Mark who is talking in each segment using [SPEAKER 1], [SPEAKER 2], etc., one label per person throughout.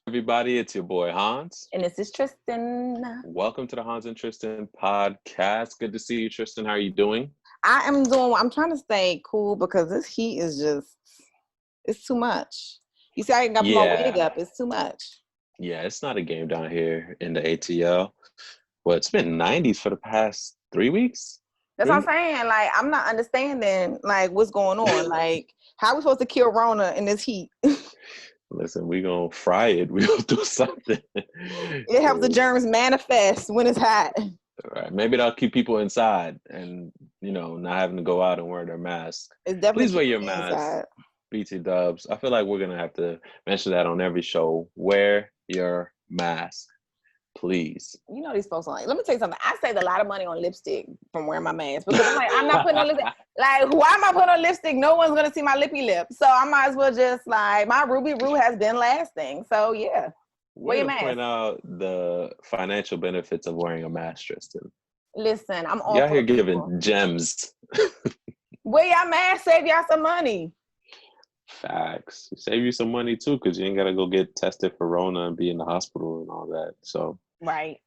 [SPEAKER 1] everybody? It's your boy Hans.
[SPEAKER 2] And this is Tristan.
[SPEAKER 1] Welcome to the Hans and Tristan podcast. Good to see you, Tristan. How are you doing?
[SPEAKER 2] I'm trying to stay cool because this heat is it's too much. You see, I ain't got to put my wig
[SPEAKER 1] Yeah,
[SPEAKER 2] up. It's too much.
[SPEAKER 1] yeah. It's not a game down here in the ATL. Well, it's been 90s for the past 3 weeks.
[SPEAKER 2] That's what I'm saying. Like, I'm not understanding, like, what's going on. Like, how are we supposed to kill Rona in this heat?
[SPEAKER 1] Listen, we gonna fry it. We gonna do something.
[SPEAKER 2] It helps the germs manifest when it's hot.
[SPEAKER 1] All right, maybe that'll keep people inside and not having to go out and wear their mask.
[SPEAKER 2] It's definitely
[SPEAKER 1] Please wear
[SPEAKER 2] keeping
[SPEAKER 1] your
[SPEAKER 2] me
[SPEAKER 1] mask.
[SPEAKER 2] inside.
[SPEAKER 1] BT Dubs. I feel like we're gonna have to mention that on every show. Wear your mask, please.
[SPEAKER 2] You know these folks are like, let me tell you something. I saved a lot of money on lipstick from wearing my mask because I'm like, I'm not putting on lipstick. Like, why am I putting on lipstick? No one's gonna see my lippy lip. So I might as well just like my Ruby Roo has been lasting. So yeah. Wear
[SPEAKER 1] Way
[SPEAKER 2] your
[SPEAKER 1] to
[SPEAKER 2] mask.
[SPEAKER 1] point out the financial benefits of wearing a mask, Tristan.
[SPEAKER 2] Listen, I'm all
[SPEAKER 1] Y'all
[SPEAKER 2] for
[SPEAKER 1] here
[SPEAKER 2] people.
[SPEAKER 1] giving gems.
[SPEAKER 2] Wear your mask, save y'all some money.
[SPEAKER 1] Facts. Save you some money too, because you ain't gotta go get tested for Rona and be in the hospital and all that. So
[SPEAKER 2] right.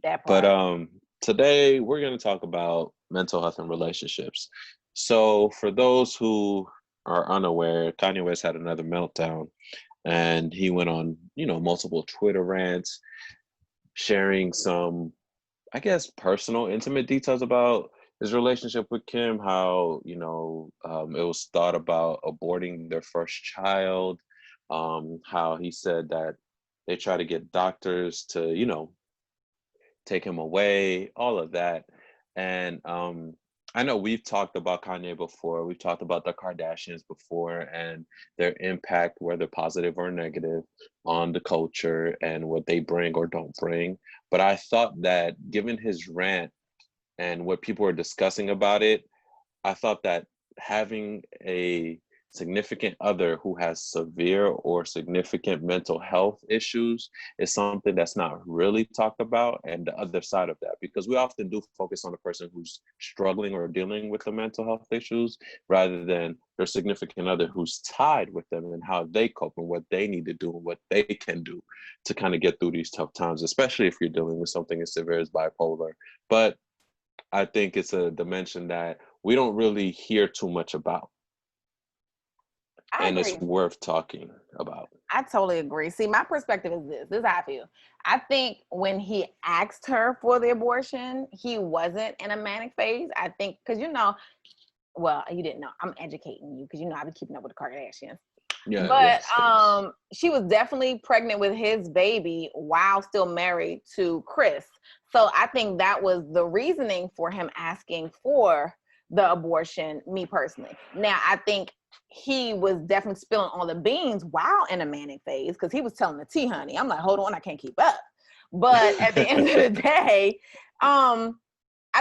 [SPEAKER 2] That part.
[SPEAKER 1] But today we're gonna talk about mental health and relationships. So for those who are unaware, Kanye West had another meltdown and he went on, multiple Twitter rants, sharing some, I guess, personal, intimate details about his relationship with Kim, how, it was thought about aborting their first child, how he said that they try to get doctors to, take him away, all of that. And I know we've talked about Kanye before. We've talked about the Kardashians before and their impact, whether positive or negative, on the culture and what they bring or don't bring. But I thought that given his rant and what people were discussing about it, I thought that having a significant other who has severe or significant mental health issues is something that's not really talked about, and the other side of that, because we often do focus on the person who's struggling or dealing with the mental health issues rather than their significant other who's tied with them and how they cope and what they need to do and what they can do to kind of get through these tough times, especially if you're dealing with something as severe as bipolar. But I think it's a dimension that we don't really hear too much about.
[SPEAKER 2] I
[SPEAKER 1] And it's
[SPEAKER 2] agree.
[SPEAKER 1] worth talking about.
[SPEAKER 2] I totally agree. See, my perspective is this. This is how I feel. I think when he asked her for the abortion, he wasn't in a manic phase. I think, because well, you didn't know. I'm educating you because I've been keeping up with the Kardashians.
[SPEAKER 1] Yeah,
[SPEAKER 2] But
[SPEAKER 1] yes.
[SPEAKER 2] she was definitely pregnant with his baby while still married to Chris. So I think that was the reasoning for him asking for the abortion, me personally. Now, I think he was definitely spilling all the beans while in a manic phase because he was telling the tea, honey. I'm like, hold on, I can't keep up. But at the end of the day, I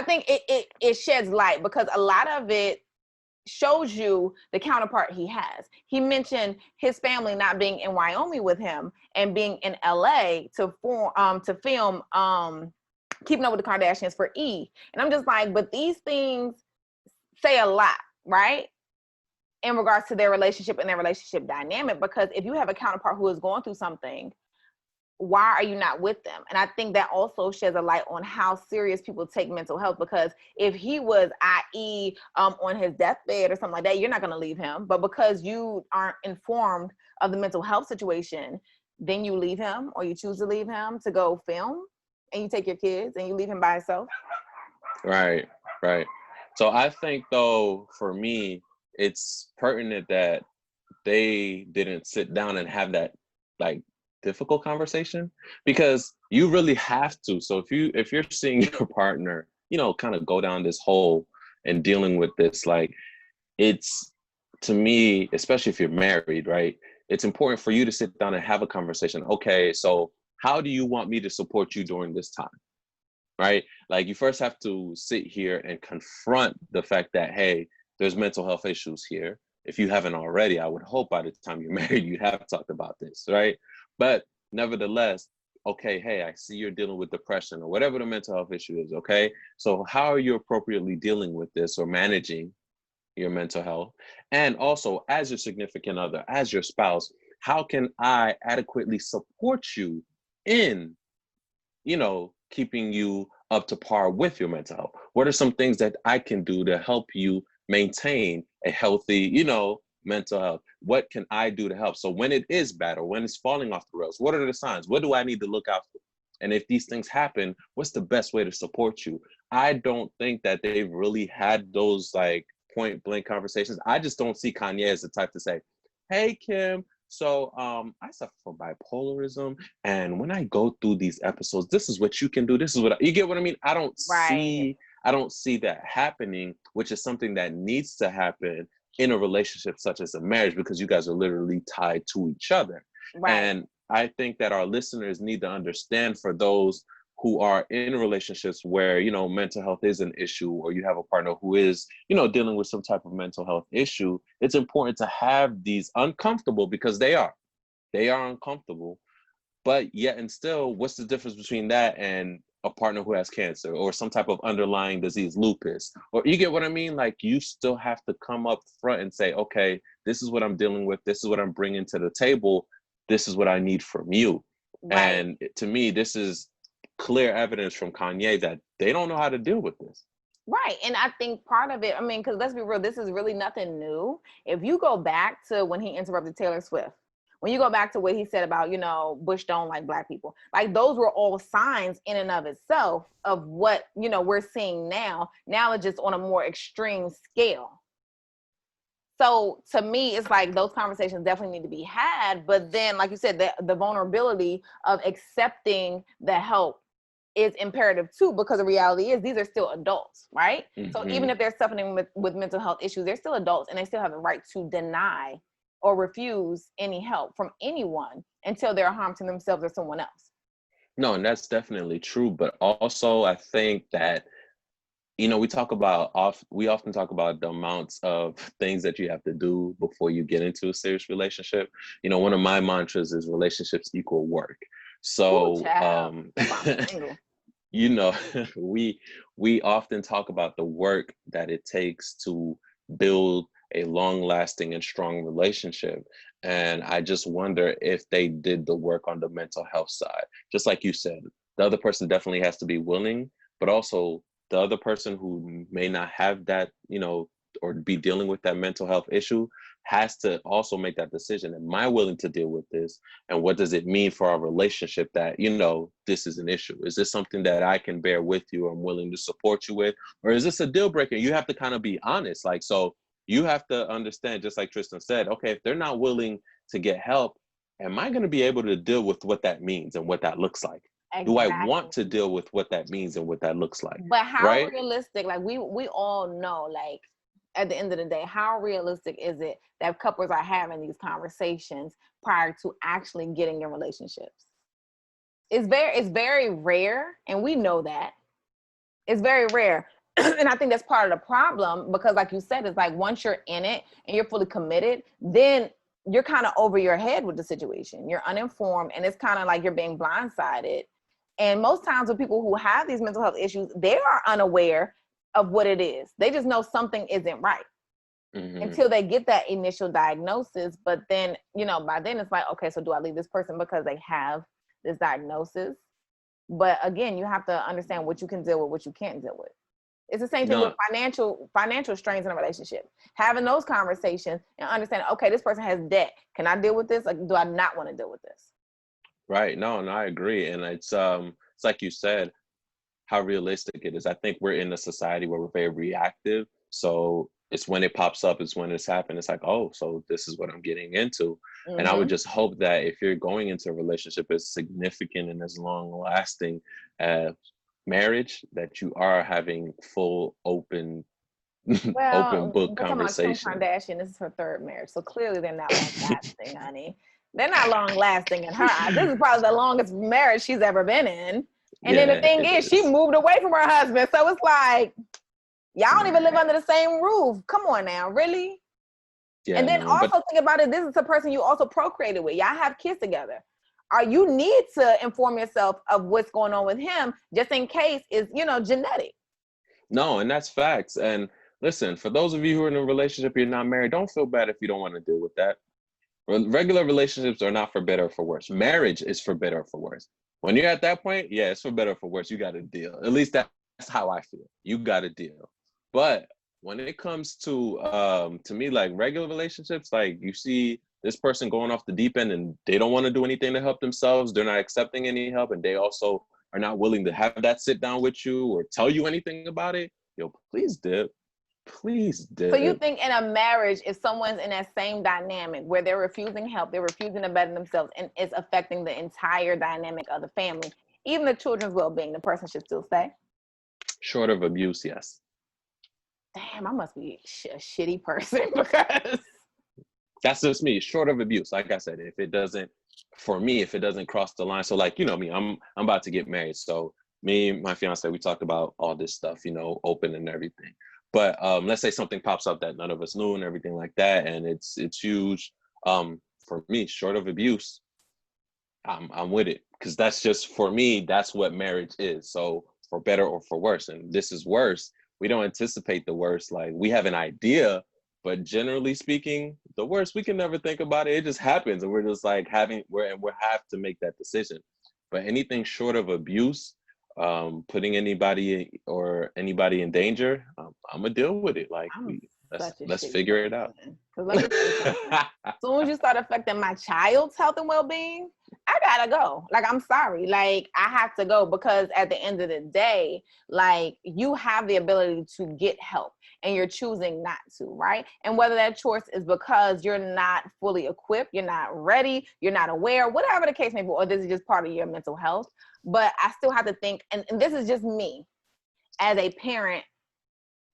[SPEAKER 2] think it sheds light because a lot of it shows you the counterpart he has. He mentioned his family not being in Wyoming with him and being in LA to film Keeping Up with the Kardashians for E. And I'm just like, but these things say a lot, right? In regards to their relationship and their relationship dynamic, because if you have a counterpart who is going through something, why are you not with them? And I think that also sheds a light on how serious people take mental health, because if he was, i.e., on his deathbed or something like that, you're not going to leave him. But because you aren't informed of the mental health situation, then you leave him, or you choose to leave him to go film, and you take your kids and you leave him by himself.
[SPEAKER 1] Right. So I think, though, for me, it's pertinent that they didn't sit down and have that difficult conversation, because you really have to. So if you're seeing your partner, kind of go down this hole and dealing with this, it's, to me, especially if you're married, right? It's important for you to sit down and have a conversation. Okay, so how do you want me to support you during this time? Right? Like, you first have to sit here and confront the fact that, hey, there's mental health issues here. If you haven't already, I would hope by the time you're married, you have talked about this, right? But nevertheless, okay, hey, I see you're dealing with depression or whatever the mental health issue is, okay? So how are you appropriately dealing with this or managing your mental health? And also, as your significant other, as your spouse, how can I adequately support you in, keeping you up to par with your mental health? What are some things that I can do to help you maintain a healthy, mental health? What can I do to help? So when it is bad or when it's falling off the rails, what are the signs? What do I need to look out for? And if these things happen, what's the best way to support you? I don't think that they've really had those like point blank conversations. I just don't see Kanye as the type to say, "Hey Kim, so I suffer from bipolarism, and when I go through these episodes, this is what you can do. This is what you get what I mean."
[SPEAKER 2] Right.
[SPEAKER 1] I don't see that happening, which is something that needs to happen in a relationship such as a marriage, because you guys are literally tied to each other.
[SPEAKER 2] Right.
[SPEAKER 1] And I think that our listeners need to understand, for those who are in relationships where, mental health is an issue, or you have a partner who is, dealing with some type of mental health issue, it's important to have these uncomfortable, because they are uncomfortable, but yet and still, what's the difference between that and a partner who has cancer or some type of underlying disease, lupus? Or you get what I mean? Like, you still have to come up front and say, okay, this is what I'm dealing with. This is what I'm bringing to the table. This is what I need from you.
[SPEAKER 2] Right.
[SPEAKER 1] And to me, this is clear evidence from Kanye that they don't know how to deal with this.
[SPEAKER 2] Right. And I think part of it, I mean, because let's be real, this is really nothing new. If you go back to when he interrupted Taylor Swift, when you go back to what he said about, Bush don't like black people, like those were all signs in and of itself of what, we're seeing now. Now it's just on a more extreme scale. So to me, it's like those conversations definitely need to be had. But then, like you said, the vulnerability of accepting the help is imperative too, because the reality is these are still adults, right? So
[SPEAKER 1] Mm-hmm.
[SPEAKER 2] even if they're suffering with mental health issues, they're still adults, and they still have the right to deny or refuse any help from anyone until they're harm to themselves or someone else.
[SPEAKER 1] No, and that's definitely true. But also, I think that, we often talk about the amounts of things that you have to do before you get into a serious relationship. One of my mantras is relationships equal work.
[SPEAKER 2] Ooh,
[SPEAKER 1] So,
[SPEAKER 2] child. That's why I'm single.
[SPEAKER 1] you know, we often talk about the work that it takes to build a long-lasting and strong relationship. And I just wonder if they did the work on the mental health side. Just like you said, the other person definitely has to be willing, but also the other person who may not have that, or be dealing with that mental health issue, has to also make that decision. Am I willing to deal with this? And what does it mean for our relationship that, this is an issue? Is this something that I can bear with you, or I'm willing to support you with? Or is this a deal breaker? You have to kind of be honest. Like, so you have to understand, just like Tristan said, okay, if they're not willing to get help, am I going to be able to deal with what that means and what that looks like? Do I want to
[SPEAKER 2] Exactly.
[SPEAKER 1] deal with what that means and what that looks like?
[SPEAKER 2] But how
[SPEAKER 1] Right?
[SPEAKER 2] realistic, like we all know, like at the end of the day, how realistic is it that couples are having these conversations prior to actually getting in relationships? It's very rare, and we know that. It's very rare. And I think that's part of the problem, because like you said, it's like once you're in it and you're fully committed, then you're kind of over your head with the situation. You're uninformed, and it's kind of like you're being blindsided. And most times with people who have these mental health issues, they are unaware of what it is. They just know something isn't right
[SPEAKER 1] Mm-hmm.
[SPEAKER 2] until they get that initial diagnosis. But then, by then it's like, okay, so do I leave this person because they have this diagnosis? But again, you have to understand what you can deal with, what you can't deal with. It's the same thing with
[SPEAKER 1] No,
[SPEAKER 2] financial strains in a relationship. Having those conversations and understanding, okay, this person has debt. Can I deal with this? Or do I not want to deal with this?
[SPEAKER 1] right. No, I agree. And it's like you said, how realistic it is. I think we're in a society where we're very reactive. So it's when it pops up, it's when it's happened. It's like, oh, so this is what I'm getting into. And I would
[SPEAKER 2] Mm-hmm.
[SPEAKER 1] just hope that if you're going into a relationship as significant and as long lasting as marriage, that you are having full open
[SPEAKER 2] Well,
[SPEAKER 1] book
[SPEAKER 2] we're talking about Kim
[SPEAKER 1] conversation.
[SPEAKER 2] Kardashian. This is her third marriage. So clearly they're not long lasting, honey. They're not long lasting in her eyes. This is probably the longest marriage she's ever been in. And then the
[SPEAKER 1] Yeah,
[SPEAKER 2] thing
[SPEAKER 1] it
[SPEAKER 2] is, she
[SPEAKER 1] is.
[SPEAKER 2] moved away from her husband. So it's like, y'all don't even live
[SPEAKER 1] Right.
[SPEAKER 2] under the same roof. Come on now, really? And
[SPEAKER 1] Yeah,
[SPEAKER 2] then
[SPEAKER 1] no, but
[SPEAKER 2] also think about it. This is the person you also procreated with. Y'all have kids together. You need to inform yourself of what's going on with him, just in case it's, genetic.
[SPEAKER 1] no, and that's facts. And listen, for those of you who are in a relationship, you're not married, don't feel bad if you don't want to deal with that. Regular relationships are not for better or for worse. Marriage is for better or for worse. When you're at that point, yeah, it's for better or for worse. You got to deal. At least that's how I feel. You got to deal. But when it comes to me, like regular relationships, like you see this person going off the deep end and they don't want to do anything to help themselves. They're not accepting any help, and they also are not willing to have that sit down with you or tell you anything about it. Yo, please dip. Please
[SPEAKER 2] So you
[SPEAKER 1] dip.
[SPEAKER 2] think in a marriage, if someone's in that same dynamic where they're refusing help, they're refusing to better themselves, and it's affecting the entire dynamic of the family, even the children's well-being, the person should still stay?
[SPEAKER 1] Short of abuse, yes.
[SPEAKER 2] Damn, I must be a shitty person because
[SPEAKER 1] That's just me. Short of abuse, like I said, if it doesn't, for me, if it doesn't cross the line. So like, you know me, I'm about to get married. So me, my fiance, we talked about all this stuff, you know, open and everything. But let's say something pops up that none of us knew and everything like that, and it's huge. For me, short of abuse, I'm with it, because that's just, for me, that's what marriage is. So for better or for worse, and this is worse. We don't anticipate the worst. Like we have an idea, but generally speaking, the worst we can never think about it. It just happens, and we're just like we have to make that decision. But anything short of abuse, putting anybody in danger, I'm gonna deal with it. Like
[SPEAKER 2] I'm such a
[SPEAKER 1] let's
[SPEAKER 2] shitty
[SPEAKER 1] figure it out.
[SPEAKER 2] person. Because let me tell you something. As soon as you start affecting my child's health and well-being, I gotta go. Like, I'm sorry. Like, I have to go, because at the end of the day, like, you have the ability to get help and you're choosing not to, right? And whether that choice is because you're not fully equipped, you're not ready, you're not aware, whatever the case may be, or this is just part of your mental health. But I still have to think, and this is just me as a parent,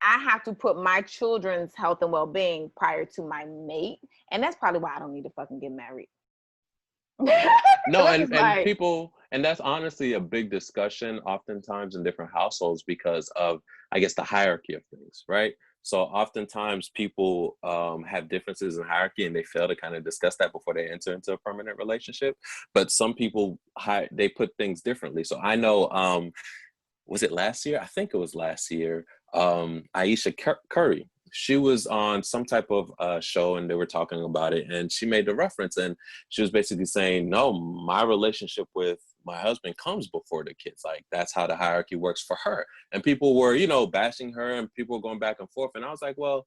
[SPEAKER 2] I have to put my children's health and well-being prior to my mate. And that's probably why I don't need to fucking get married.
[SPEAKER 1] No,
[SPEAKER 2] I'm just
[SPEAKER 1] and
[SPEAKER 2] like,
[SPEAKER 1] people, and that's honestly a big discussion oftentimes in different households because of, I guess, the hierarchy of things, right? So oftentimes people have differences in hierarchy and they fail to kind of discuss that before they enter into a permanent relationship. But some people they put things differently. So I know, was it last year? I think it was last year. Aisha Curry. She was on some type of show and they were talking about it, and she made the reference, and she was basically saying, no, my relationship with my husband comes before the kids. Like that's how the hierarchy works for her. And people were, you know, bashing her and people were going back and forth. And I was like, well,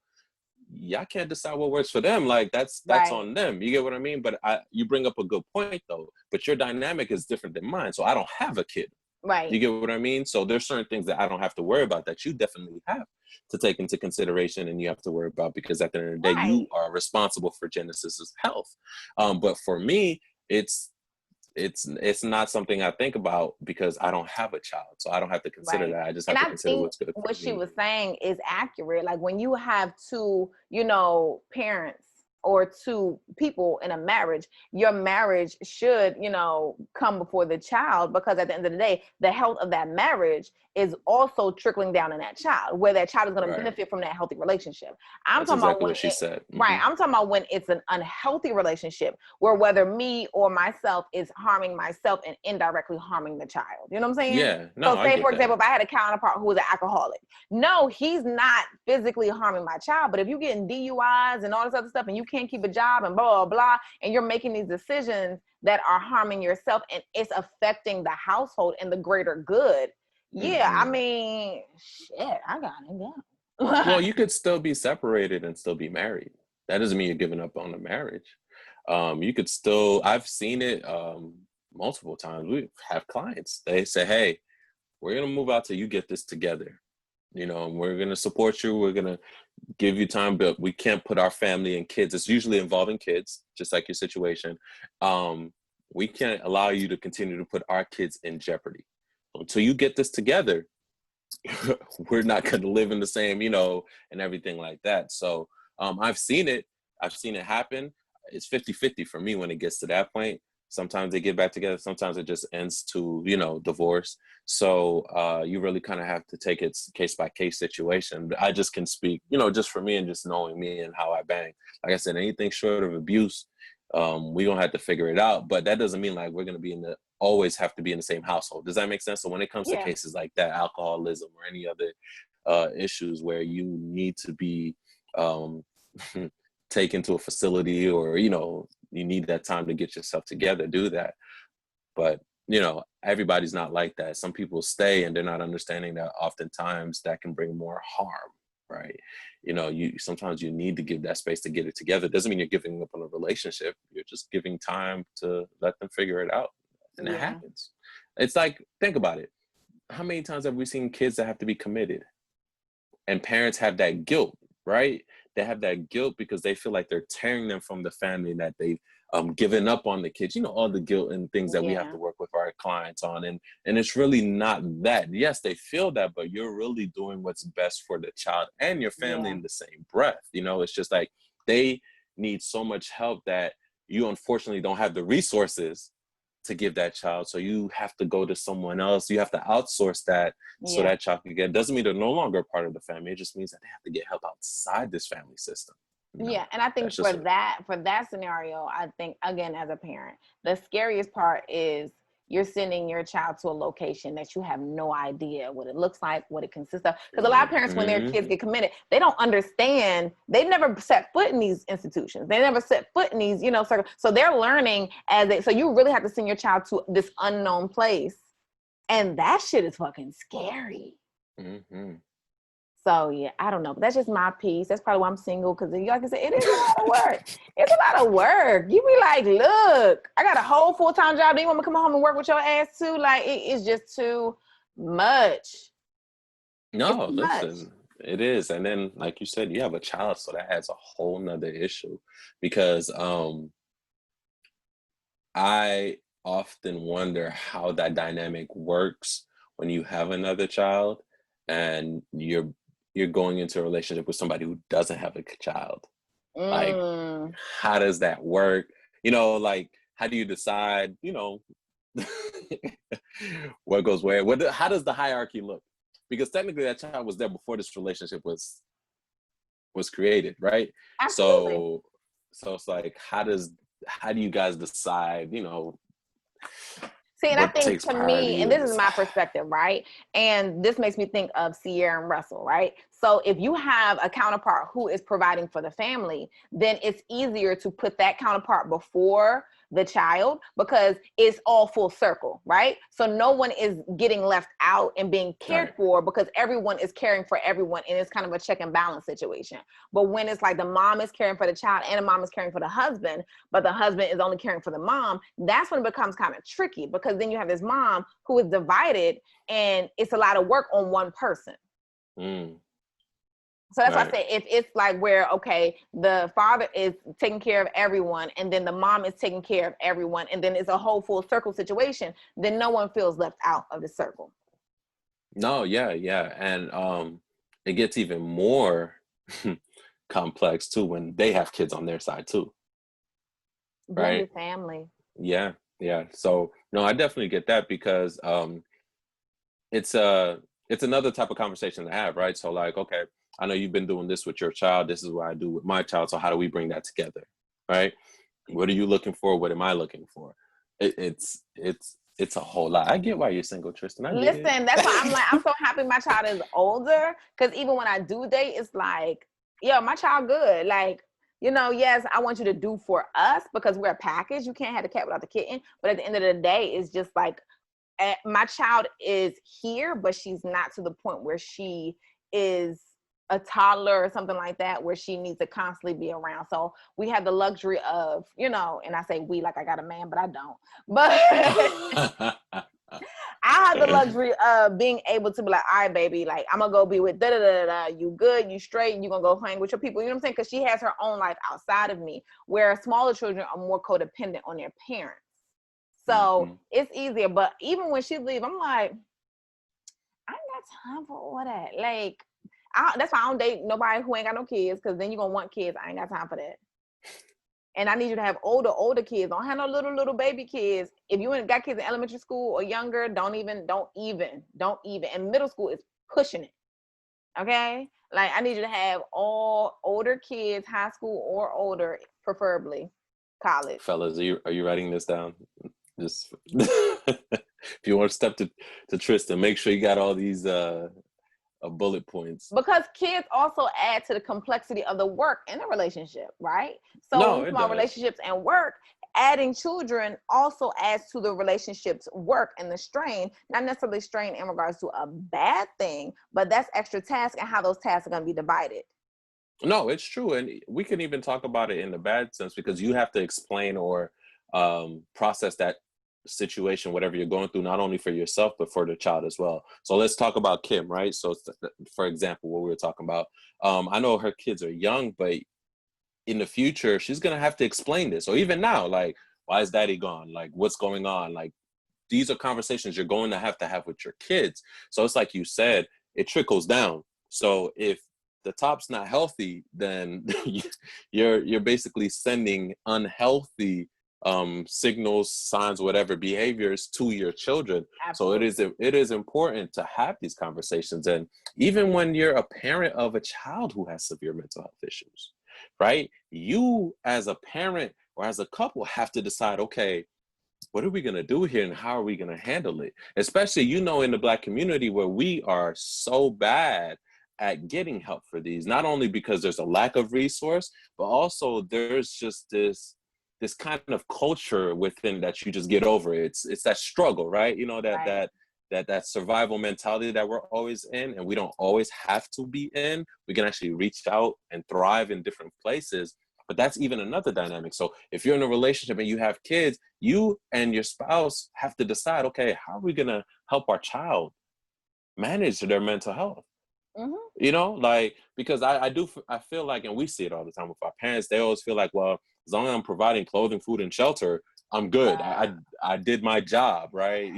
[SPEAKER 1] y'all can't decide what works for them. Like that's
[SPEAKER 2] right,
[SPEAKER 1] on them. You get what I mean? But you bring up a good point though. But your dynamic is different than mine. So I don't have a kid.
[SPEAKER 2] right,
[SPEAKER 1] You get what I mean? So there's certain things that I don't have to worry about that you definitely have to take into consideration and you have to worry about, because at the end of the day, you
[SPEAKER 2] right,
[SPEAKER 1] are responsible for Genesis's health. But for me, it's not something I think about because I don't have a child. So I don't have to consider
[SPEAKER 2] right.
[SPEAKER 1] that. I just
[SPEAKER 2] And
[SPEAKER 1] have to
[SPEAKER 2] I
[SPEAKER 1] consider
[SPEAKER 2] think
[SPEAKER 1] what's good for
[SPEAKER 2] what she
[SPEAKER 1] me.
[SPEAKER 2] was saying is accurate. Like when you have two, you know, parents or two people in a marriage, your marriage should, you know, come before the child, because at the end of the day, the health of that marriage is also trickling down in that child, where that child is going to
[SPEAKER 1] Right.
[SPEAKER 2] benefit from that healthy relationship. I'm
[SPEAKER 1] That's
[SPEAKER 2] talking about
[SPEAKER 1] exactly
[SPEAKER 2] when
[SPEAKER 1] what she said.
[SPEAKER 2] right,
[SPEAKER 1] Hmm.
[SPEAKER 2] I'm talking about when it's an unhealthy relationship where whether me or myself is harming myself and indirectly harming the child. You know what I'm saying?
[SPEAKER 1] Yeah. No,
[SPEAKER 2] So
[SPEAKER 1] I
[SPEAKER 2] say,
[SPEAKER 1] get
[SPEAKER 2] for
[SPEAKER 1] that.
[SPEAKER 2] example, if I had a counterpart who was an alcoholic, no, he's not physically harming my child. But if you're getting DUIs and all this other stuff and you can't keep a job and blah, blah, blah, and you're making these decisions that are harming yourself and it's affecting the household and the greater good, yeah, I
[SPEAKER 1] Hmm.
[SPEAKER 2] mean, shit, I gotta go.
[SPEAKER 1] Well, you could still be separated and still be married. That doesn't mean you're giving up on the marriage. You could still, I've seen it multiple times. We have clients, they say, hey, we're going to move out till you get this together. You know, and we're going to support you. We're going to give you time, but we can't put our family and kids. It's usually involving kids, just like your situation. We can't allow you to continue to put our kids in jeopardy. Until you get this together, we're not going to live in the same, you know, and everything like that. So I've seen it. I've seen it happen. It's 50-50 for me when it gets to that point. Sometimes they get back together. Sometimes it just ends to, you know, divorce. So you really kind of have to take it case by case situation. But I just can speak, you know, just for me and just knowing me and how I bang. Like I said, anything short of abuse, we're going to have to figure it out. But that doesn't mean like we're going to be in the always have to be in the same household. Does that make sense? So when it comes to
[SPEAKER 2] Yeah.
[SPEAKER 1] cases like that, alcoholism or any other issues where you need to be um, take into a facility, or, you know, you need that time to get yourself together, do that. But, you know, everybody's not like that. Some people stay and they're not understanding that oftentimes that can bring more harm, right? You know, you sometimes you need to give that space to get it together. It doesn't mean you're giving up on a relationship. You're just giving time to let them figure it out. And it
[SPEAKER 2] Yeah.
[SPEAKER 1] happens. It's like, think about it. How many times have we seen kids that have to be committed? And parents have that guilt, right? They have that guilt because they feel like they're tearing them from the family, that they've given up on the kids. You know, all the guilt and things that we have
[SPEAKER 2] Yeah.
[SPEAKER 1] to work with our clients on, and it's really not that. Yes, they feel that, but you're really doing what's best for the child and your family
[SPEAKER 2] Yeah.
[SPEAKER 1] in the same breath. You know, it's just like they need so much help that you unfortunately don't have the resources to give that child. So you have to go to someone else. You have to outsource that so
[SPEAKER 2] Yeah.
[SPEAKER 1] that child can get. Doesn't mean they're no longer a part of the family. It just means that they have to get help outside this family system. You know,
[SPEAKER 2] Yeah, and I think
[SPEAKER 1] that's just what.
[SPEAKER 2] for that scenario, I think again as a parent, the scariest part is you're sending your child to a location that you have no idea what it looks like, what it consists of. Because a lot of parents, when their
[SPEAKER 1] Mhm.
[SPEAKER 2] kids get committed, they don't understand. They've never set foot in these institutions. They never set foot in these, you know, circles. So they're learning as they. So you really have to send your child to this unknown place, and that shit is fucking scary.
[SPEAKER 1] Mhm.
[SPEAKER 2] So yeah, I don't know, but that's just my piece. That's probably why I'm single, because like I said, it is a lot of work. It's a lot of work. You be like, look, I got a whole full-time job. Do you want me to come home and work with your ass too? Like it's just too much. It's
[SPEAKER 1] No,
[SPEAKER 2] too much.
[SPEAKER 1] listen, it is. And then, like you said, you have a child, so that adds a whole nother issue because I often wonder how that dynamic works when you have another child and you're going into a relationship with somebody who doesn't have a child. Like,
[SPEAKER 2] Mm,
[SPEAKER 1] how does that work? You know, like, how do you decide, you know, what goes where? How does the hierarchy look? Because technically that child was there before this relationship was created, right?
[SPEAKER 2] absolutely.
[SPEAKER 1] So it's like, how do you guys decide, you know,
[SPEAKER 2] See, and I
[SPEAKER 1] what
[SPEAKER 2] think
[SPEAKER 1] takes
[SPEAKER 2] to me,
[SPEAKER 1] priority
[SPEAKER 2] and
[SPEAKER 1] in
[SPEAKER 2] this is
[SPEAKER 1] this?
[SPEAKER 2] my perspective, right? And this makes me think of Sierra and Russell, right? So if you have a counterpart who is providing for the family, then it's easier to put that counterpart before the child because it's all full circle, right? So no one is getting left out and being cared
[SPEAKER 1] Right.
[SPEAKER 2] for because everyone is caring for everyone, and it's kind of a check and balance situation. But when it's like the mom is caring for the child and the mom is caring for the husband, but the husband is only caring for the mom, that's when it becomes kind of tricky because then you have this mom who is divided and it's a lot of work on one person.
[SPEAKER 1] Mm,
[SPEAKER 2] So that's why I
[SPEAKER 1] right.
[SPEAKER 2] say if it's like where, okay, the father is taking care of everyone and then the mom is taking care of everyone and then it's a whole full circle situation, then no one feels left out of the circle.
[SPEAKER 1] No, yeah, yeah. And it gets even more complex too when they have kids on their side too, right?
[SPEAKER 2] Blended family.
[SPEAKER 1] Yeah, yeah. So no, I definitely get that because it's it's another type of conversation to have, right? So like, okay, I know you've been doing this with your child. This is what I do with my child. So how do we bring that together, right? What are you looking for? What am I looking for? It's a whole lot. I get why you're single, Tristan. I get
[SPEAKER 2] Listen, that's why I'm
[SPEAKER 1] it.
[SPEAKER 2] like, I'm so happy my child is older because even when I do date, it's like, yeah, my child good. Like, you know, yes, I want you to do for us because we're a package. You can't have the cat without the kitten. But at the end of the day, it's just like my child is here, but she's not to the point where she is a toddler or something like that, where she needs to constantly be around. So we have the luxury of, you know, and I say we like I got a man, but I don't. But I have the luxury of being able to be like, all right, baby, like I'm gonna go be with da da da da. You good? You straight? You gonna go hang with your people? You know what I'm saying? Because she has her own life outside of me, where smaller children are more codependent on their parents. So
[SPEAKER 1] Mhm.
[SPEAKER 2] it's easier. But even when she leave, I'm like, I ain't got time for all that. Like, that's why I don't date nobody who ain't got no kids, because then you're gonna want kids. I ain't got time for that. And I need you to have older kids. Don't have no little baby kids. If you ain't got kids in elementary school or younger, don't even. And middle school is pushing it. Okay? Like I need you to have all older kids, high school or older, preferably college.
[SPEAKER 1] Fellas, are you writing this down? Just if you want to step to Tristan, make sure you got all these bullet points.
[SPEAKER 2] Because kids also add to the complexity of the work in a relationship, right? So when
[SPEAKER 1] No,
[SPEAKER 2] we talk
[SPEAKER 1] it
[SPEAKER 2] about
[SPEAKER 1] does.
[SPEAKER 2] relationships and work, adding children also adds to the relationship's work and the strain, not necessarily strain in regards to a bad thing, but that's extra task and how those tasks are going to be divided.
[SPEAKER 1] No, it's true, and we can even talk about it in the bad sense because you have to explain or process that situation, whatever you're going through, not only for yourself but for the child as well. So let's talk about Kim, right? So, for example, what we were talking about, I know her kids are young, but in the future, she's gonna have to explain this, or even now, like, why is Daddy gone? Like, what's going on? Like, these are conversations you're going to have with your kids. So it's like you said, it trickles down. So if the top's not healthy, then you're basically sending unhealthy signals, signs, whatever behaviors to your children. So
[SPEAKER 2] Absolutely.
[SPEAKER 1] it is important to have these conversations. And even when you're a parent of a child who has severe mental health issues, right? You as a parent or as a couple have to decide, okay, what are we going to do here and how are we going to handle it? Especially, in the Black community where we are so bad at getting help for these, not only because there's a lack of resource, but also there's just this kind of culture within that you just get over it. It's that struggle, right?
[SPEAKER 2] Right.
[SPEAKER 1] That survival mentality that we're always in, and we don't always have to be in. We can actually reach out and thrive in different places. But that's even another dynamic. So if you're in a relationship and you have kids, you and your spouse have to decide, okay, how are we going to help our child manage their mental health?
[SPEAKER 2] Mm-hmm.
[SPEAKER 1] Like, because I feel like, and we see it all the time with our parents, they always feel like, well, as long as I'm providing clothing, food, and shelter, I'm good. I did my job, right?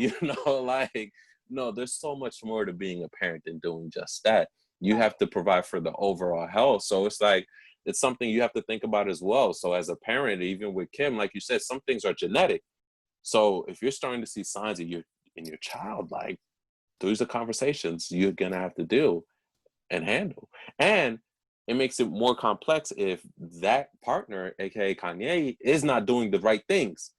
[SPEAKER 1] Like, no, there's so much more to being a parent than doing just that. You
[SPEAKER 2] Right.
[SPEAKER 1] have to provide for the overall health. So it's like, it's something you have to think about as well. So as a parent, even with Kim, like you said, some things are genetic. So if you're starting to see signs in your child, like, those are conversations you're gonna have to do and handle. And it makes it more complex if that partner, aka Kanye, is not doing the right things,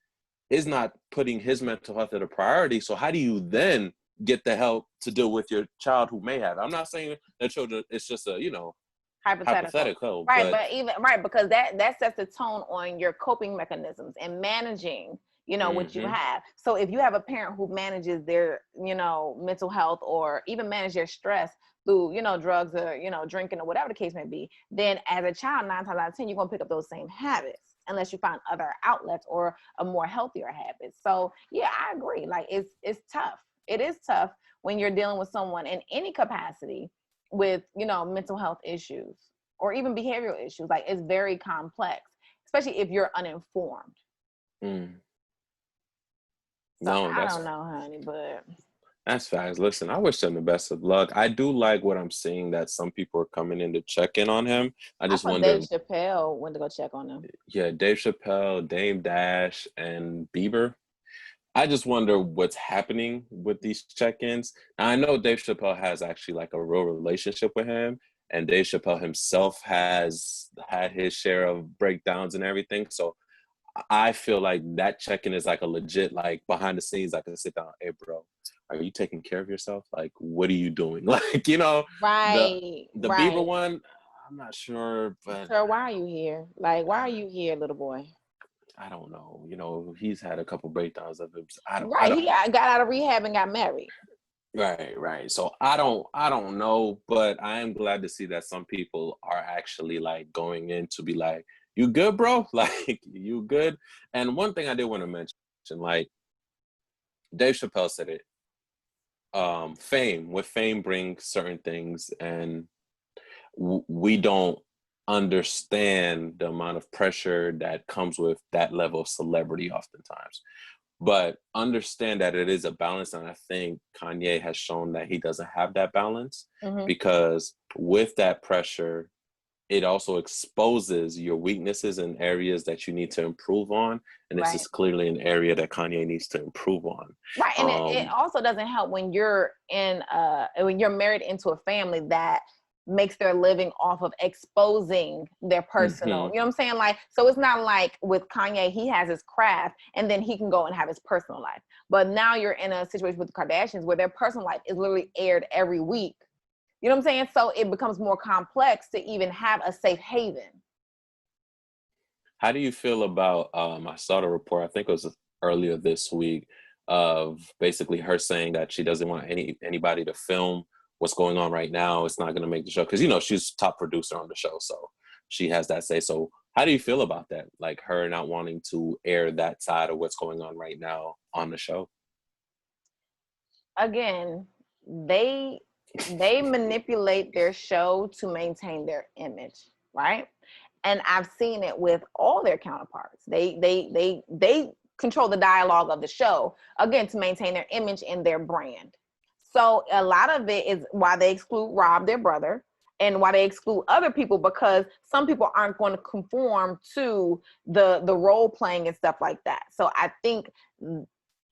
[SPEAKER 1] is not putting his mental health as a priority. So how do you then get the help to deal with your child who may have? I'm not saying that children, it's just a,
[SPEAKER 2] Hypothetical.
[SPEAKER 1] hypothetical,
[SPEAKER 2] Right,
[SPEAKER 1] but
[SPEAKER 2] but even right, because that sets the tone on your coping mechanisms and managing, what you
[SPEAKER 1] mm-hmm,
[SPEAKER 2] have. So if you have a parent who manages their, mental health or even manage their stress through, drugs or, drinking or whatever the case may be, then as a child, 9 times out of 10, you're gonna pick up those same habits unless you find other outlets or a more healthier habit. So yeah, I agree. Like it's tough. It is tough when you're dealing with someone in any capacity with mental health issues or even behavioral issues. Like it's very complex, especially if you're uninformed.
[SPEAKER 1] mm,
[SPEAKER 2] So
[SPEAKER 1] no,
[SPEAKER 2] I don't know, honey, but
[SPEAKER 1] that's facts. Listen, I wish him the best of luck. I do like what I'm seeing, that some people are coming in to check in on him. I
[SPEAKER 2] I
[SPEAKER 1] just
[SPEAKER 2] saw
[SPEAKER 1] wonder,
[SPEAKER 2] Dave Chappelle went to go check on him.
[SPEAKER 1] yeah, Dave Chappelle, Dame Dash, and Bieber. I just wonder what's happening with these check-ins. Now, I know Dave Chappelle has actually like a real relationship with him, and Dave Chappelle himself has had his share of breakdowns and everything. So I feel like that check-in is like a legit, like, behind the scenes. I can sit down, hey, bro, are you taking care of yourself? Like, what are you doing? Like, the
[SPEAKER 2] Right,
[SPEAKER 1] the Bieber
[SPEAKER 2] right.
[SPEAKER 1] one, I'm not sure, but
[SPEAKER 2] Sir, why are you here? Like, why are you here, little boy?
[SPEAKER 1] I don't know. He's had a couple breakdowns of him. I
[SPEAKER 2] Right.
[SPEAKER 1] don't.
[SPEAKER 2] He got out of rehab and got married.
[SPEAKER 1] Right, right. So I don't know, but I am glad to see that some people are actually like going in to be like, you good, bro? Like, you good? And one thing I did want to mention, like, Dave Chappelle said it, with fame brings certain things, and we don't understand the amount of pressure that comes with that level of celebrity oftentimes. But understand that it is a balance, and I think Kanye has shown that he doesn't have that balance,
[SPEAKER 2] Mm-hmm.
[SPEAKER 1] because with that pressure, it also exposes your weaknesses and areas that you need to improve on, and this
[SPEAKER 2] Right.
[SPEAKER 1] is clearly an area that Kanye needs to improve on.
[SPEAKER 2] Right. And it
[SPEAKER 1] um
[SPEAKER 2] also doesn't help when you're married into a family that makes their living off of exposing their personal,
[SPEAKER 1] mhm.
[SPEAKER 2] you know what I'm saying? Like, so it's not like with Kanye, he has his craft and then he can go and have his personal life. But now you're in a situation with the Kardashians where their personal life is literally aired every week You know what I'm saying? So it becomes more complex to even have a safe haven.
[SPEAKER 1] How do you feel about, I saw the report, I think it was earlier this week, of basically her saying that she doesn't want anybody to film what's going on right now. It's not going to make the show because, you know, she's top producer on the show. So she has that say. So how do you feel about that? Like her not wanting to air that side of what's going on right now on the show?
[SPEAKER 2] Again, they manipulate their show to maintain their image, right? And I've seen it with all their counterparts. They control the dialogue of the show, again, to maintain their image and their brand. So a lot of it is why they exclude Rob, their brother, and why they exclude other people, because some people aren't going to conform to the role playing and stuff like that. So I think,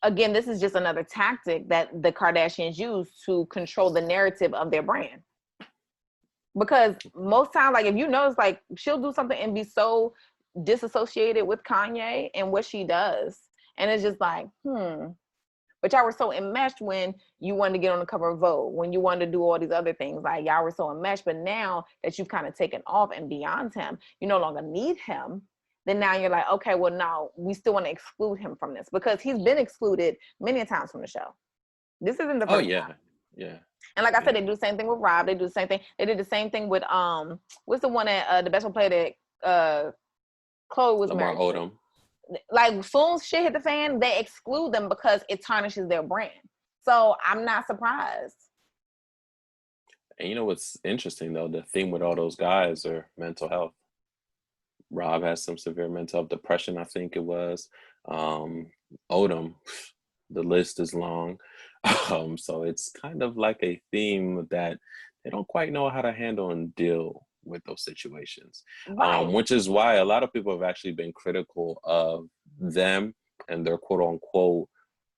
[SPEAKER 2] again, this is just another tactic that the Kardashians use to control the narrative of their brand. Because most times, like if you notice, like she'll do something and be so disassociated with Kanye and what she does. And it's just like, But y'all were so enmeshed when you wanted to get on the cover of Vogue, when you wanted to do all these other things. Like y'all were so enmeshed. But now that you've kind of taken off and beyond him, you no longer need him. Then now you're like, okay, well, now we still want to exclude him from this, because he's been excluded many times from the show. This isn't the first time.
[SPEAKER 1] Yeah.
[SPEAKER 2] And like I said, they do the same thing with Rob. They do the same thing. They did the same thing with what's the one that the best player that Chloe was
[SPEAKER 1] Lamar
[SPEAKER 2] married
[SPEAKER 1] Odom.
[SPEAKER 2] to? Like as soon as shit hit the fan, they exclude them because it tarnishes their brand. So I'm not surprised.
[SPEAKER 1] And you know what's interesting though? The theme with all those guys are mental health. Rob has some severe mental health, depression, I think it was. Odom, the list is long. So it's kind of like a theme that they don't quite know how to handle and deal with those situations.
[SPEAKER 2] Right.
[SPEAKER 1] Which is why a lot of people have actually been critical of them and their quote unquote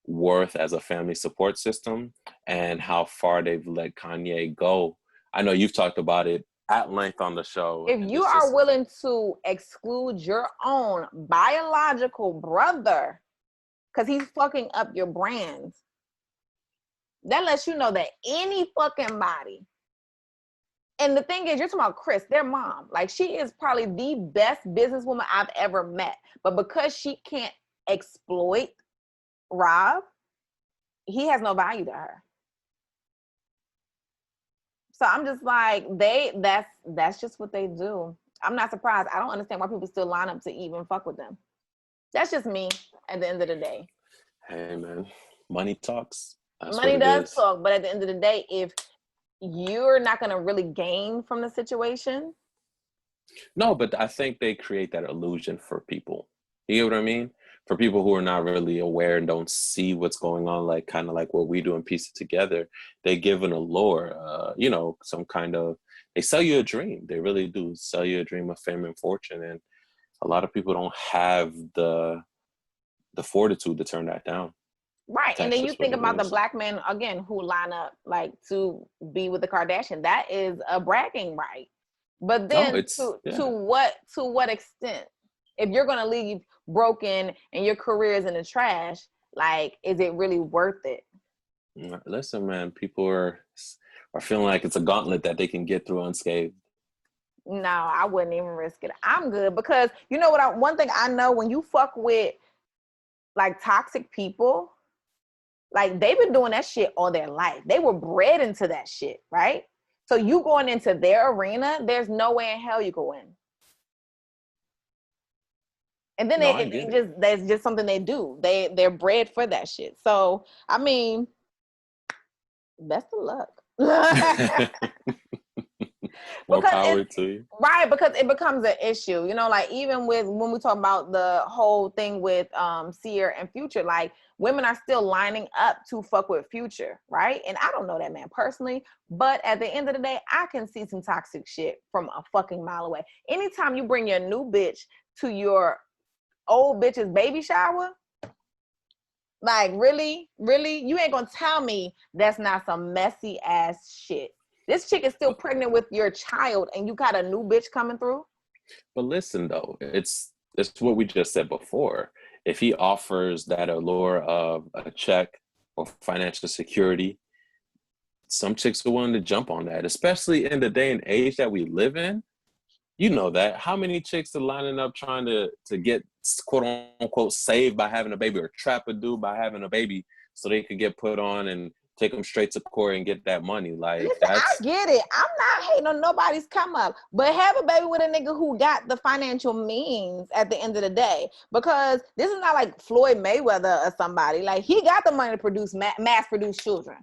[SPEAKER 1] worth as a family support system and how far they've let Kanye go. I know you've talked about it at length on the show.
[SPEAKER 2] If you are willing to exclude your own biological brother because he's fucking up your brand, that lets you know that any fucking body. And the thing is, you're talking about Chris, their mom. Like, she is probably the best businesswoman I've ever met. But because she can't exploit Rob, he has no value to her. So I'm just like, that's just what they do. I'm not surprised. I don't understand why people still line up to even fuck with them. That's just me at the end of the day.
[SPEAKER 1] Hey man, money talks. That's
[SPEAKER 2] Money
[SPEAKER 1] what it
[SPEAKER 2] does
[SPEAKER 1] is.
[SPEAKER 2] talk, but at the end of the day, if you're not going to really gain from the situation.
[SPEAKER 1] No, but I think they create that illusion for people. You get what I mean? For people who are not really aware and don't see what's going on, like kind of like what we do and piece it together, they give an allure, you know, some kind of, they sell you a dream. They really do sell you a dream of fame and fortune. And a lot of people don't have the fortitude to turn that down.
[SPEAKER 2] Right. And
[SPEAKER 1] That's
[SPEAKER 2] then you
[SPEAKER 1] just what
[SPEAKER 2] think
[SPEAKER 1] it
[SPEAKER 2] about the
[SPEAKER 1] is.
[SPEAKER 2] black men, again, who line up like to be with the Kardashian. That is a bragging right. But
[SPEAKER 1] No,
[SPEAKER 2] then
[SPEAKER 1] it's, yeah.
[SPEAKER 2] to what extent? If you're gonna leave broken and your career is in the trash, like, is it really worth it?
[SPEAKER 1] Listen, man, people are feeling like it's a gauntlet that they can get through unscathed.
[SPEAKER 2] No, I wouldn't even risk it. I'm good because you know what? One thing I know, when you fuck with like toxic people, like they've been doing that shit all their life. They were bred into that shit, right? So you going into their arena, there's no way in hell you go in. And then
[SPEAKER 1] No, I get it.
[SPEAKER 2] that's just something they do. They're bred for that shit. So I mean, best of luck.
[SPEAKER 1] More
[SPEAKER 2] Because
[SPEAKER 1] power to you.
[SPEAKER 2] right, because it becomes an issue, you know, like even with when we talk about the whole thing with Sierra and Future, like women are still lining up to fuck with Future, right? And I don't know that man personally, but at the end of the day, I can see some toxic shit from a fucking mile away. Anytime you bring your new bitch to your old bitch's baby shower, like really, you ain't gonna tell me that's not some messy ass shit. This chick is still pregnant with your child and you got a new bitch coming through?
[SPEAKER 1] But listen though, it's what we just said before. If he offers that allure of a check or financial security, some chicks are willing to jump on that, especially in the day and age that we live in. You know that. How many chicks are lining up trying to get quote unquote saved by having a baby, or trap a dude by having a baby so they could get put on and take them straight to court and get that money? Like,
[SPEAKER 2] Listen, I
[SPEAKER 1] that's
[SPEAKER 2] get it. I'm not hating on nobody's come up, but have a baby with a nigga who got the financial means at the end of the day. Because this is not like Floyd Mayweather or somebody. Like, he got the money to produce mass produce children.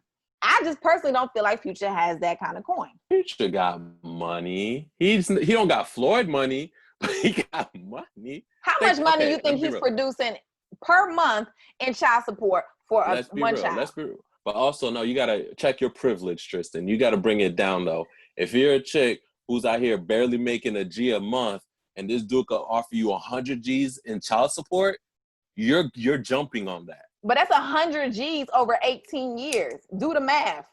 [SPEAKER 2] I just personally don't feel like Future has that kind of coin.
[SPEAKER 1] Future got money. He don't got Floyd money, but he got money.
[SPEAKER 2] How much money you think he's producing per month in child support for one child?
[SPEAKER 1] Let's be real. But also, no, you got to check your privilege, Tristan. You got to bring it down, though. If you're a chick who's out here barely making a G a month and this dude could offer you 100 G's in child support, you're jumping on that.
[SPEAKER 2] But that's 100 G's over 18 years. Do the math.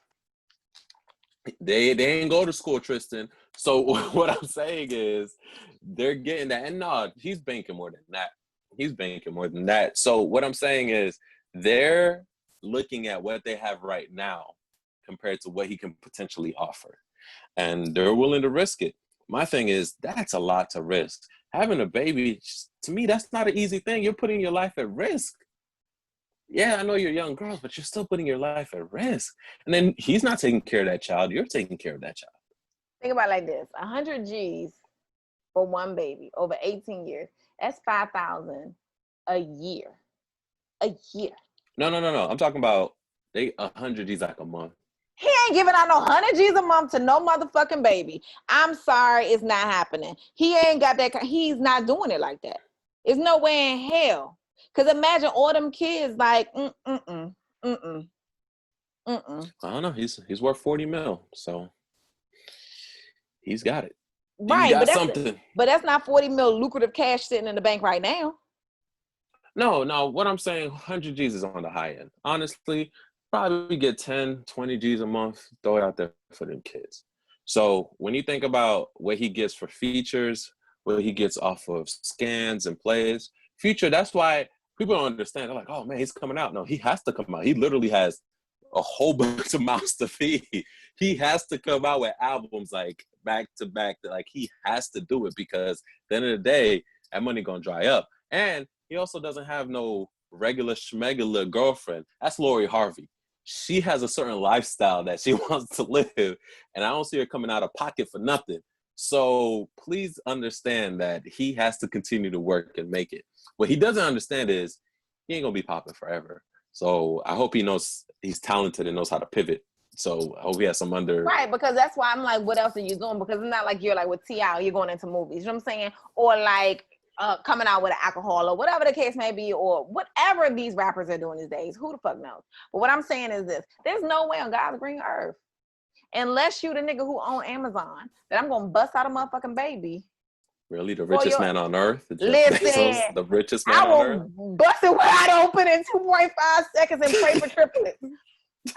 [SPEAKER 1] They ain't go to school, Tristan. So what I'm saying is they're getting that. And no, he's banking more than that. He's banking more than that. So what I'm saying is they're looking at what they have right now compared to what he can potentially offer. And they're willing to risk it. My thing is, that's a lot to risk. Having a baby, to me, that's not an easy thing. You're putting your life at risk. Yeah, I know you're young girls, but you're still putting your life at risk. And then he's not taking care of that child. You're taking care of that child.
[SPEAKER 2] Think about it like this. 100 G's for one baby over 18 years. That's $5,000 a year. A year.
[SPEAKER 1] No. I'm talking about 100 G's like a month.
[SPEAKER 2] He ain't giving out no 100 G's a month to no motherfucking baby. I'm sorry, it's not happening. He ain't got that. He's not doing it like that. There's no way in hell. Because imagine all them kids like,
[SPEAKER 1] I don't know. He's worth 40 mil, so he's got it.
[SPEAKER 2] Right, but that's not 40 mil lucrative cash sitting in the bank right now.
[SPEAKER 1] No, what I'm saying, 100 G's is on the high end. Honestly, probably get 10, 20 G's a month, throw it out there for them kids. So when you think about what he gets for features, what he gets off of scans and plays, Future, that's why people don't understand. They're like, oh man, he's coming out. No, he has to come out. He literally has a whole bunch of mouths to feed. He has to come out with albums like back to back. Like, he has to do it because at the end of the day, that money gonna dry up. And he also doesn't have no regular schmegula girlfriend. That's Lori Harvey. She has a certain lifestyle that she wants to live, and I don't see her coming out of pocket for nothing. So please understand that he has to continue to work and make it. What he doesn't understand is he ain't gonna be popping forever. So I hope he knows he's talented and knows how to pivot. So I hope he has some under.
[SPEAKER 2] Right, because that's why I'm like, what else are you doing? Because it's not like you're like with T.I., you're going into movies. You know what I'm saying? Or like coming out with alcohol or whatever the case may be, or whatever these rappers are doing these days. Who the fuck knows? But what I'm saying is this. There's no way on God's green earth, unless you the nigga who own Amazon, that I'm going to bust out a motherfucking baby.
[SPEAKER 1] Really? The richest man on earth?
[SPEAKER 2] Listen.
[SPEAKER 1] The richest man on earth?
[SPEAKER 2] I will bust it wide open in 2.5 seconds and pray for triplets.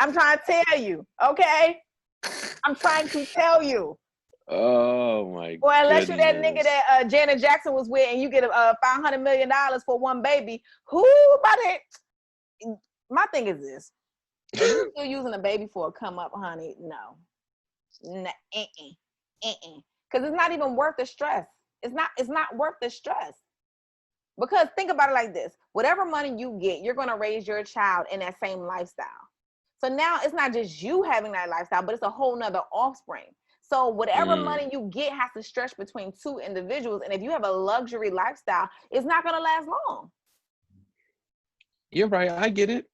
[SPEAKER 2] I'm trying to tell you, okay? I'm trying to tell you.
[SPEAKER 1] Oh my god.
[SPEAKER 2] Or unless you're that nigga that Janet Jackson was with and you get $500 million for one baby, who about it? My thing is this. If you're still using a baby for a come up, honey, no. Because it's not even worth the stress. It's not worth the stress. Because think about it like this. Whatever money you get, you're going to raise your child in that same lifestyle. So now it's not just you having that lifestyle, but it's a whole nother offspring. So whatever money you get has to stretch between two individuals. And if you have a luxury lifestyle, it's not going to last long.
[SPEAKER 1] You're right. I get it.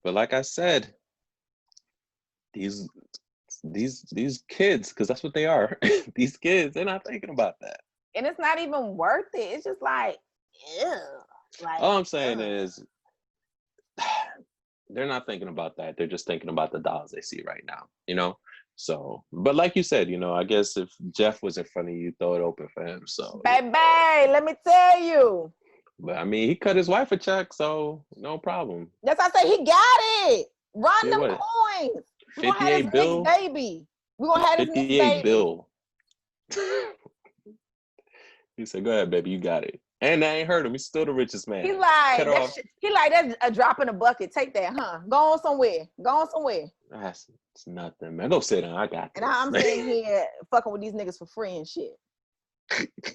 [SPEAKER 1] But like I said, these kids, because that's what they are. These kids, they're not thinking about that.
[SPEAKER 2] And it's not even worth it. It's just like, ew. Like,
[SPEAKER 1] all I'm saying is they're not thinking about that. They're just thinking about the dollars they see right now, you know? So, but like you said, you know, I guess if Jeff was in front of you, throw it open for him. So,
[SPEAKER 2] baby, let me tell you.
[SPEAKER 1] But I mean, he cut his wife a check, so no problem.
[SPEAKER 2] That's why I say he got it. Run them coins.
[SPEAKER 1] 58 bill.
[SPEAKER 2] Baby. We're going to have this
[SPEAKER 1] 58 bill. He said, go ahead, baby, you got it. And I ain't heard him. He's still the richest man.
[SPEAKER 2] He like
[SPEAKER 1] Cut
[SPEAKER 2] that.
[SPEAKER 1] off.
[SPEAKER 2] He like that's a drop in the bucket. Take that, huh? Go on somewhere. Go on somewhere.
[SPEAKER 1] That's it's nothing, man. Go sit down. I got
[SPEAKER 2] And
[SPEAKER 1] this.
[SPEAKER 2] I'm sitting here fucking with these niggas for free and shit.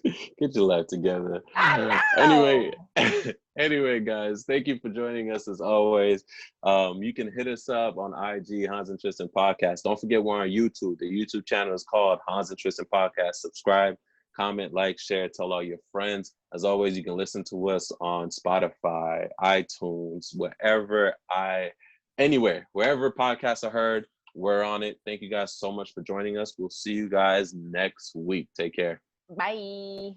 [SPEAKER 1] Get your life together.
[SPEAKER 2] I
[SPEAKER 1] Anyway,
[SPEAKER 2] know.
[SPEAKER 1] anyway, guys, thank you for joining us as always. You can hit us up on IG, Hans and Tristan Podcast. Don't forget we're on YouTube. The YouTube channel is called Hans and Tristan Podcast. Subscribe, comment, like, share, tell all your friends. As always, you can listen to us on Spotify, iTunes, anywhere, wherever podcasts are heard, we're on it. Thank you guys so much for joining us. We'll see you guys next week. Take care.
[SPEAKER 2] Bye.